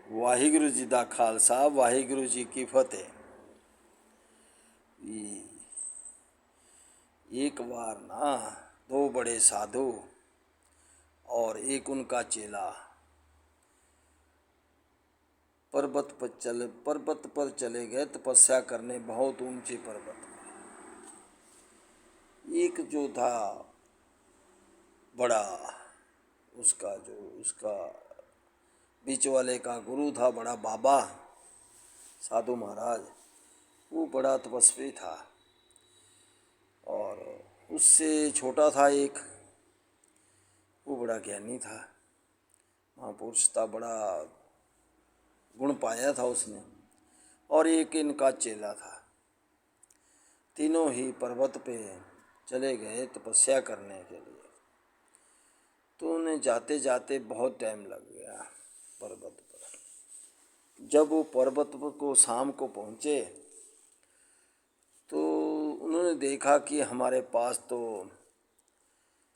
ਵਾਹਿਗੁਰੂ ਜੀ ਦਾ ਖਾਲਸਾ ਵਾਹਿਗुरु जी की फतेह। एक बार ना दो बड़े साधु और एक उनका चेला पर्वत पर चले गए तपस्या करने, बहुत ऊंचे पर्वत पर। एक जो था बड़ा, उसका बीच वाले का गुरु था, बड़ा बाबा साधु महाराज, वो बड़ा तपस्वी था। और उससे छोटा था एक, वो बड़ा ज्ञानी था, महापुरुष था, बड़ा गुण पाया था उसने। और एक इनका चेला था। तीनों ही पर्वत पे चले गए तपस्या करने के लिए। तो उन्हें जाते जाते बहुत टाइम लग गया पर्वत पर। जब वो पर्वत को शाम को पहुँचे तो उन्होंने देखा कि हमारे पास तो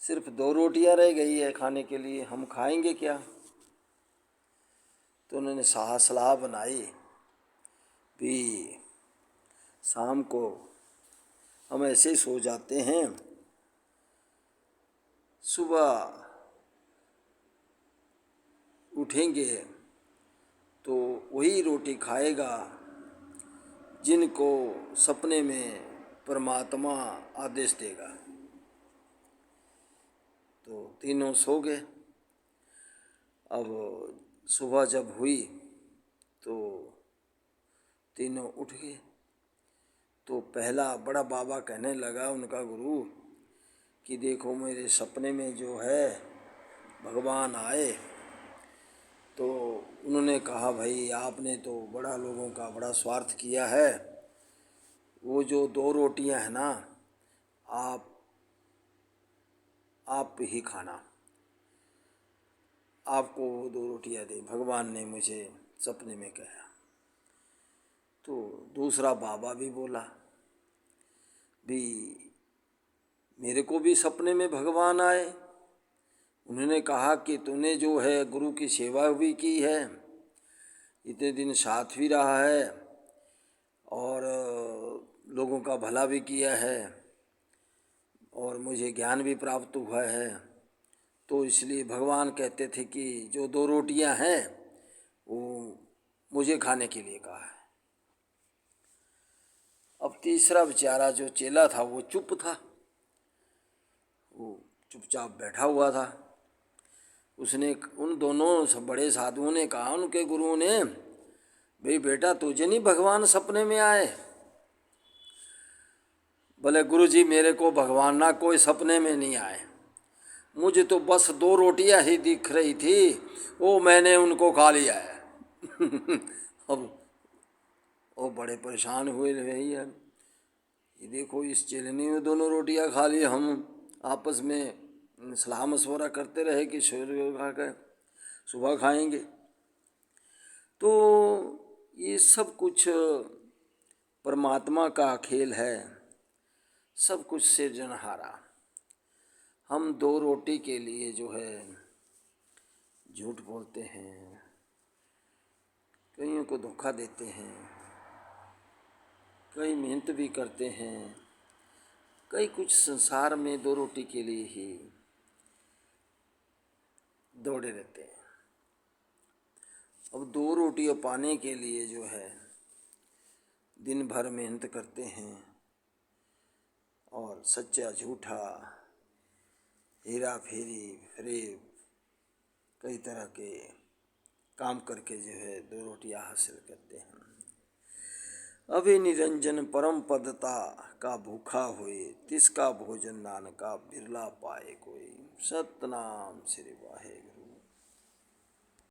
सिर्फ 2 रोटियां रह गई है खाने के लिए, हम खाएंगे क्या। तो उन्होंने सलाह बनाई भी शाम को हम ऐसे ही सो जाते हैं, सुबह उठेंगे तो वही रोटी खाएगा जिनको सपने में परमात्मा आदेश देगा। तो तीनों सो गए। अब सुबह जब हुई तो तीनों उठ गए। तो पहला बड़ा बाबा कहने लगा, उनका गुरु, कि देखो मेरे सपने में जो है भगवान आए। तो उन्होंने कहा, भाई आपने तो बड़ा लोगों का बड़ा स्वार्थ किया है। वो जो 2 रोटियां हैं ना, आप ही खाना, आपको वो 2 रोटियां दे, भगवान ने मुझे सपने में कहा। तो दूसरा बाबा भी बोला भी मेरे को भी सपने में भगवान आए, उन्होंने कहा कि तूने जो है गुरु की सेवा भी की है, इतने दिन साथ भी रहा है और लोगों का भला भी किया है और मुझे ज्ञान भी प्राप्त हुआ है। तो इसलिए भगवान कहते थे कि जो 2 रोटियां हैं वो मुझे खाने के लिए कहा है। अब तीसरा बेचारा जो चेला था वो चुप था, वो चुपचाप बैठा हुआ था। उसने उन दोनों बड़े साधुओं ने कहा, उनके गुरुओं ने, भाई बेटा तुझे नहीं भगवान सपने में आए। बोले, गुरु जी मेरे को भगवान ना कोई सपने में नहीं आए, मुझे तो बस 2 रोटियां ही दिख रही थी, वो मैंने उनको खा लिया है। अब वो बड़े परेशान हुए भैया, ये देखो इस चेले ने 2 रोटियां खा ली, हम आपस में सलाह मशवरा करते रहे कि सुबह खाएंगे। तो ये सब कुछ परमात्मा का खेल है, सब कुछ सृजनहारा। हम 2 रोटी के लिए जो है झूठ बोलते हैं, कईयों को धोखा देते हैं, कई मेहनत भी करते हैं, कई कुछ संसार में 2 रोटी के लिए ही दौड़े रहते हैं। अब 2 रोटियां पाने के लिए जो है दिन भर मेहनत करते हैं और सच्चा झूठा, हेरा फेरी, फरेब, कई तरह के काम करके जो है 2 रोटियां हासिल करते हैं। अभी निरंजन परम पदता का भूखा हुए, तिसका भोजन नानका बिरला पाए कोई। सतनाम श्री वाहे।